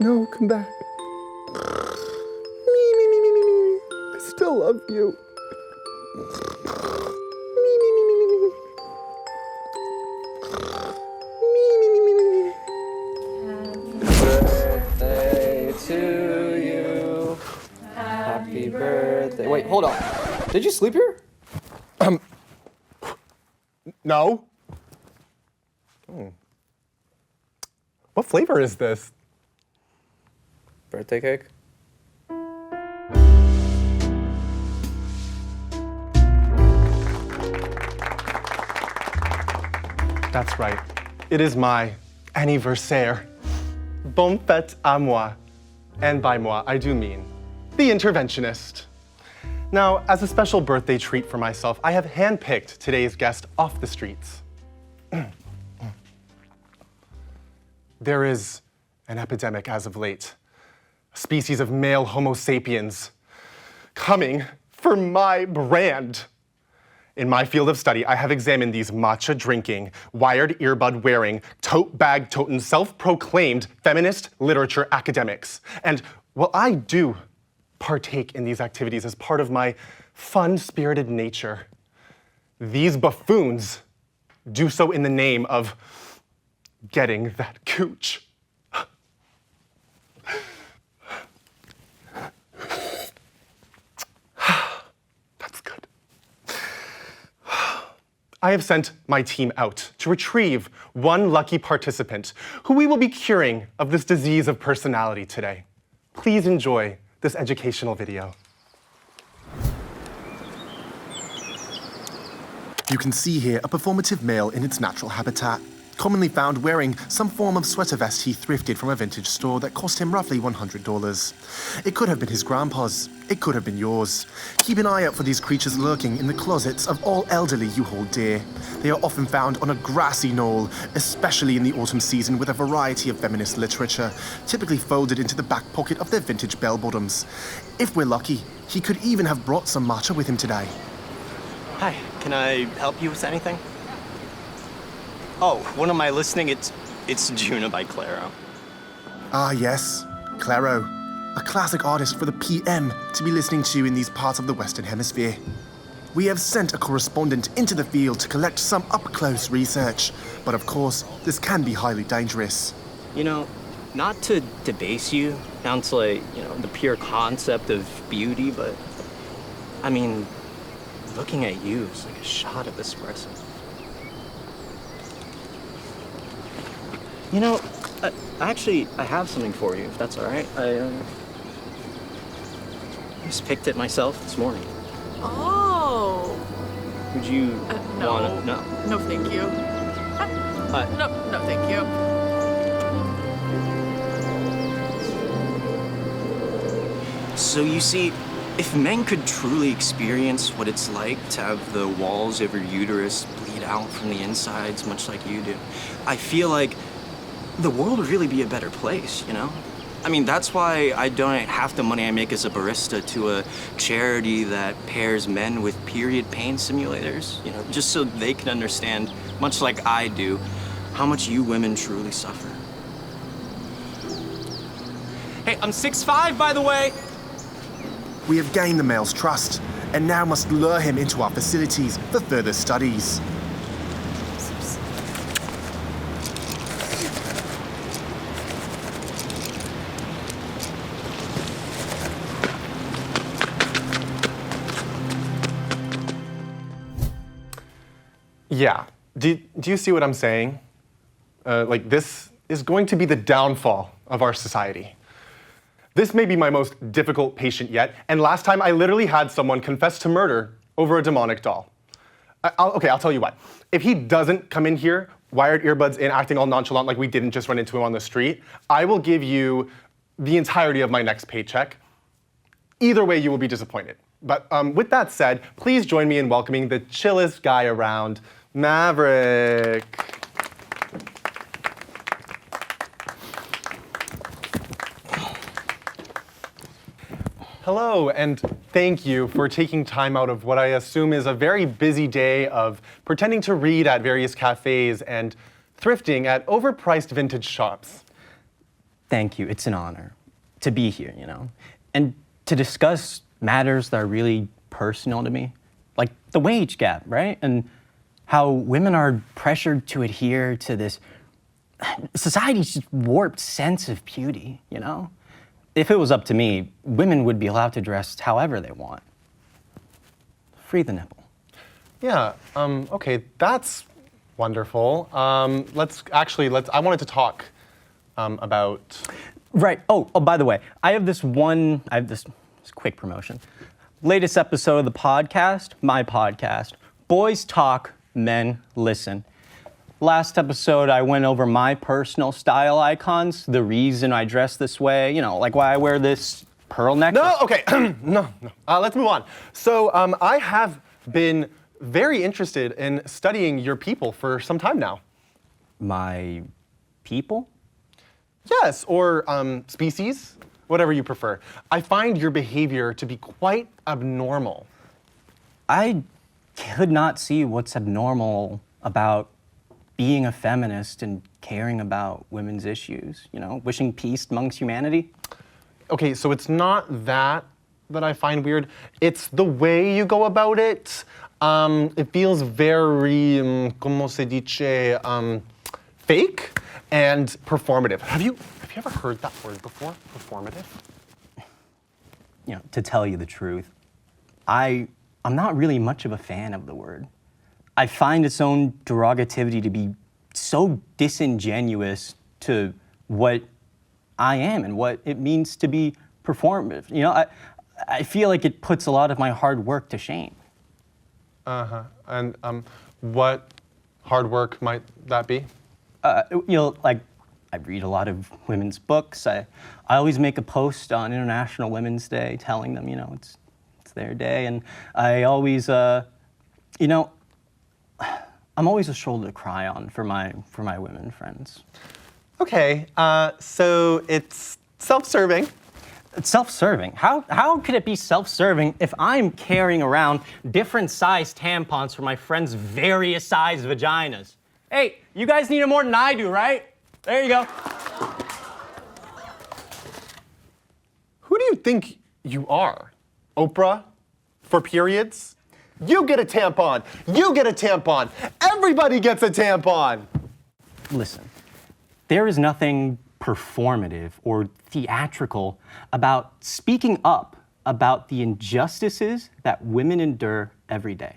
No, come back. Me, me, me, me, me, me. I still love you. Me, me, me, me, me, me. Me, me, me, me, me, me. Birthday to you. Happy birthday. Wait, hold on. Did you sleep here? No. What flavor is this? Birthday cake? That's right. It is my anniversaire. Bonne fête à moi. And by moi, I do mean the Interventionist. Now, as a special birthday treat for myself, I have handpicked today's guest off the streets. There is an epidemic as of late, a species of male Homo sapiens coming for my brand. In my field of study, I have examined these matcha-drinking, wired earbud-wearing, tote-bag-toting, self-proclaimed feminist literature academics. And while I do partake in these activities as part of my fun-spirited nature, these buffoons do so in the name of getting that cooch. That's good. I have sent my team out to retrieve one lucky participant who we will be curing of this disease of personality today. Please enjoy this educational video. You can see here a performative male in its natural habitat, commonly found wearing some form of sweater vest he thrifted from a vintage store that cost him roughly $100. It could have been his grandpa's. It could have been yours. Keep an eye out for these creatures lurking in the closets of all elderly you hold dear. They are often found on a grassy knoll, especially in the autumn season, with a variety of feminist literature, typically folded into the back pocket of their vintage bell-bottoms. If we're lucky, he could even have brought some matcha with him today. Hi, can I help you with anything? Oh, what am I listening? It's Juna by Claro. Ah, yes, Claro, a classic artist for the PM to be listening to in these parts of the Western Hemisphere. We have sent a correspondent into the field to collect some up-close research, but of course, this can be highly dangerous. You know, not to debase you down to the pure concept of beauty, but I mean, looking at you is like a shot of espresso. You know, I have something for you, if that's all right. I just picked it myself this morning. Oh. Would you No. wanna? No. No, thank you. No, thank you. So you see, if men could truly experience what it's like to have the walls of your uterus bleed out from the insides, much like you do, I feel like the world would really be a better place, you know? I mean, that's why I donate half the money I make as a barista to a charity that pairs men with period pain simulators, you know, just so they can understand, much like I do, how much you women truly suffer. Hey, I'm 6'5", by the way. We have gained the male's trust, and now must lure him into our facilities for further studies. Yeah, do you see what I'm saying? This is going to be the downfall of our society. This may be my most difficult patient yet, and last time I literally had someone confess to murder over a demonic doll. I'll tell you what. If he doesn't come in here, wired earbuds in, acting all nonchalant like we didn't just run into him on the street, I will give you the entirety of my next paycheck. Either way, you will be disappointed. But with that said, please join me in welcoming the chillest guy around, Maverik. Hello, and thank you for taking time out of what I assume is a very busy day of pretending to read at various cafés and thrifting at overpriced vintage shops. Thank you. It's an honor to be here, and to discuss matters that are really personal to me, like the wage gap, right? And how women are pressured to adhere to this society's just warped sense of beauty, If it was up to me, women would be allowed to dress however they want. Free the nipple. Yeah, okay, that's wonderful. I wanted to talk about... Right, oh, by the way, I have this quick promotion. Latest episode of the podcast, my podcast, Boys Talk, Men Listen. Last episode, I went over my personal style icons, the reason I dress this way, like why I wear this pearl necklace. No, okay, no. Let's move on. So I have been very interested in studying your people for some time now. My people? Yes, or species, whatever you prefer. I find your behavior to be quite abnormal. I could not see what's abnormal about being a feminist and caring about women's issues, wishing peace amongst humanity. Okay, so it's not that I find weird. It's the way you go about it. It feels very, como se dice, fake and performative. Have you ever heard that word before? Performative? To tell you the truth, I'm not really much of a fan of the word. I find its own derogativity to be so disingenuous to what I am and what it means to be performative. I feel like it puts a lot of my hard work to shame. Uh-huh. And what hard work might that be? I read a lot of women's books. I always make a post on International Women's Day telling them, it's their day. And I always, I'm always a shoulder to cry on for my women friends. Okay, so it's self-serving. It's self-serving? How could it be self-serving if I'm carrying around different size tampons for my friends' various size vaginas? Hey, you guys need it more than I do, right? There you go. Who do you think you are? Oprah? For periods? You get a tampon. You get a tampon. Everybody gets a tampon. Listen, there is nothing performative or theatrical about speaking up about the injustices that women endure every day.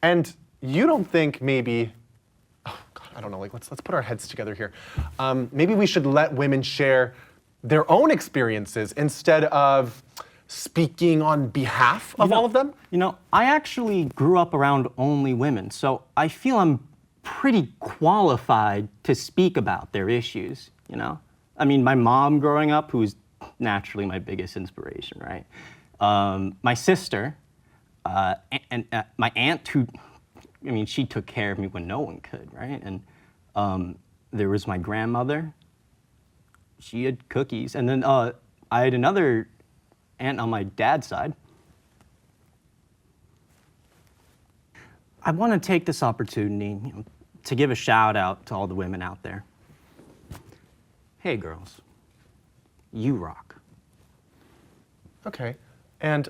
And you don't think maybe, oh God, I don't know, let's put our heads together here. Maybe we should let women share their own experiences instead of speaking on behalf of all of them? I actually grew up around only women, so I feel I'm pretty qualified to speak about their issues, I mean, my mom growing up, who's naturally my biggest inspiration, right? My sister, and my aunt, who, she took care of me when no one could, right? And there was my grandmother. She had cookies. And then I had another aunt on my dad's side. I want to take this opportunity to give a shout out to all the women out there. Hey girls, you rock. Okay, and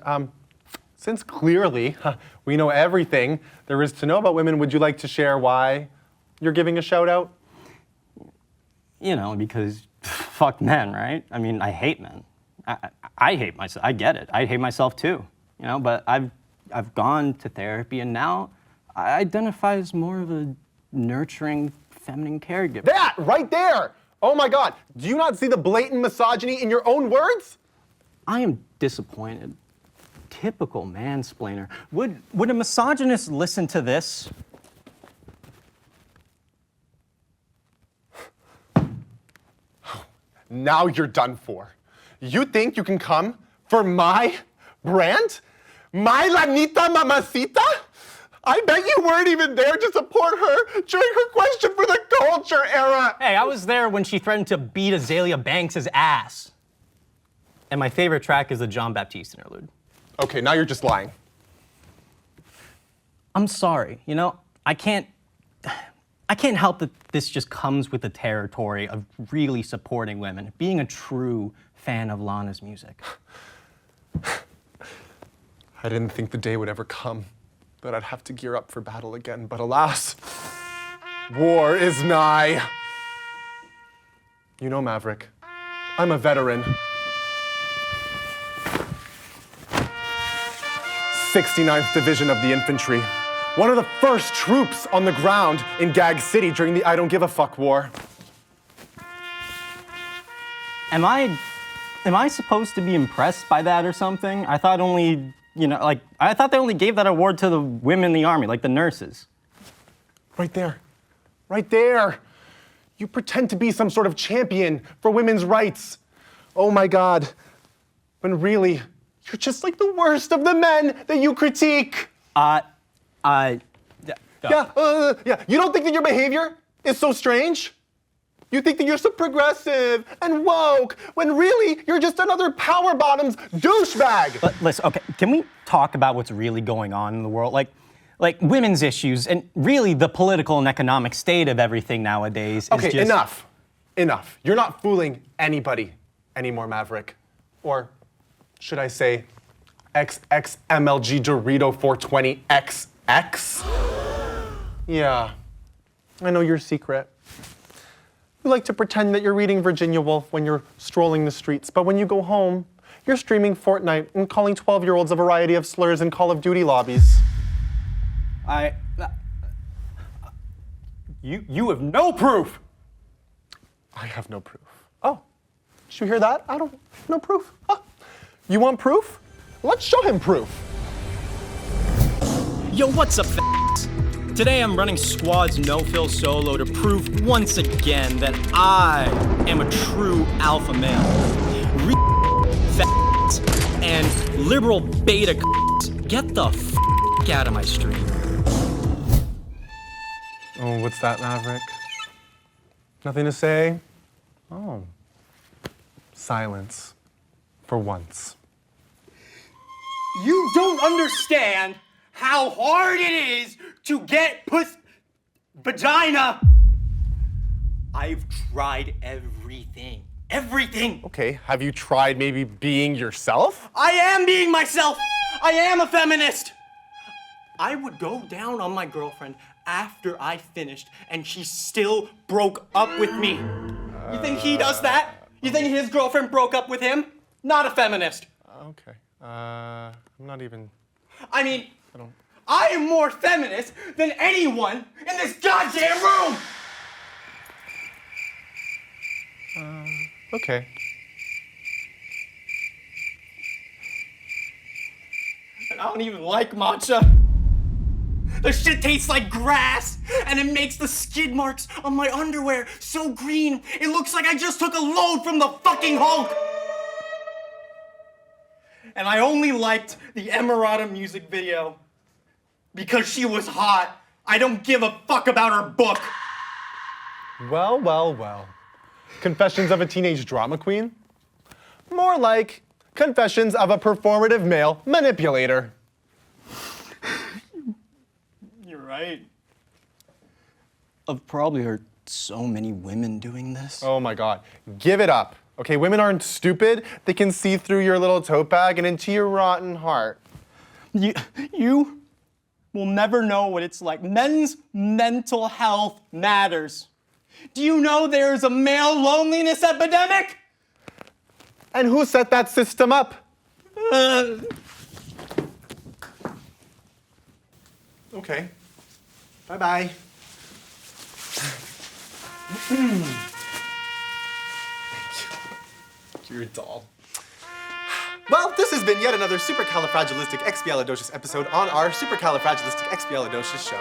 since clearly we know everything there is to know about women, would you like to share why you're giving a shout out? Because fuck men, right? I hate men. I hate myself. I get it. I hate myself too. But I've gone to therapy and now I identify as more of a nurturing, feminine caregiver. That right there! Oh my God! Do you not see the blatant misogyny in your own words? I am disappointed. Typical mansplainer. Would a misogynist listen to this? Now you're done for. You think you can come for my brand? My Lanita Mamacita? I bet you weren't even there to support her during her question for the culture era. Hey, I was there when she threatened to beat Azalea Banks' ass. And my favorite track is the John Baptiste interlude. Okay, now you're just lying. I'm sorry, I can't I can't help that this just comes with the territory of really supporting women, being a true fan of Lana's music. I didn't think the day would ever come that I'd have to gear up for battle again, but alas, war is nigh. You know, Maverik, I'm a veteran. 69th Division of the Infantry, one of the first troops on the ground in Gag City during the I Don't Give a Fuck war. Am I supposed to be impressed by that or something? I thought only, I thought they only gave that award to the women in the army, like the nurses. Right there. Right there. You pretend to be some sort of champion for women's rights. Oh my God. When really, you're just like the worst of the men that you critique. Yeah. You don't think that your behavior is so strange? You think that you're so progressive and woke, when really you're just another power bottoms douchebag. But listen, okay, can we talk about what's really going on in the world? Like women's issues and really the political and economic state of everything nowadays is okay, just... Enough. You're not fooling anybody anymore, Maverik. Or should I say XXMLG Dorito 420 XX? Yeah, I know your secret. You like to pretend that you're reading Virginia Woolf when you're strolling the streets, but when you go home, you're streaming Fortnite and calling 12-year-olds a variety of slurs in Call of Duty lobbies. You have no proof! I have no proof. Oh, did you hear that? No proof. Huh. You want proof? Let's show him proof. Yo, what's up, f***s? Today I'm running Squad's no-fill solo to prove once again that I am a true alpha male. F***s and liberal beta get the f*** out of my stream. Oh, what's that, Maverik? Nothing to say? Oh. Silence. For once. You don't understand how hard it is to get vagina. I've tried everything. Everything. Okay, have you tried maybe being yourself? I am being myself. I am a feminist. I would go down on my girlfriend after I finished and she still broke up with me. You think he does that? You think his girlfriend broke up with him? Not a feminist. Okay. I'm not even... I am more feminist than anyone in this goddamn room! Okay. And I don't even like matcha. The shit tastes like grass, and it makes the skid marks on my underwear so green, it looks like I just took a load from the fucking Hulk! And I only liked the Emirata music video because she was hot. I don't give a fuck about her book. Well. Confessions of a teenage drama queen? More like confessions of a performative male manipulator. You're right. I've probably heard so many women doing this. Oh my God, give it up. Okay, women aren't stupid. They can see through your little tote bag and into your rotten heart. You will never know what it's like. Men's mental health matters. Do you know there's a male loneliness epidemic? And who set that system up? Okay. Bye-bye. You're a doll. Well, this has been yet another supercalifragilisticexpialidocious episode on our supercalifragilisticexpialidocious show.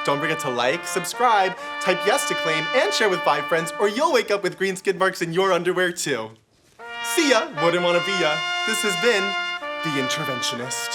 Don't forget to like, subscribe, type yes to claim, and share with 5 friends, or you'll wake up with green skid marks in your underwear too. See ya, wouldn't wanna be ya. This has been The Interventionist.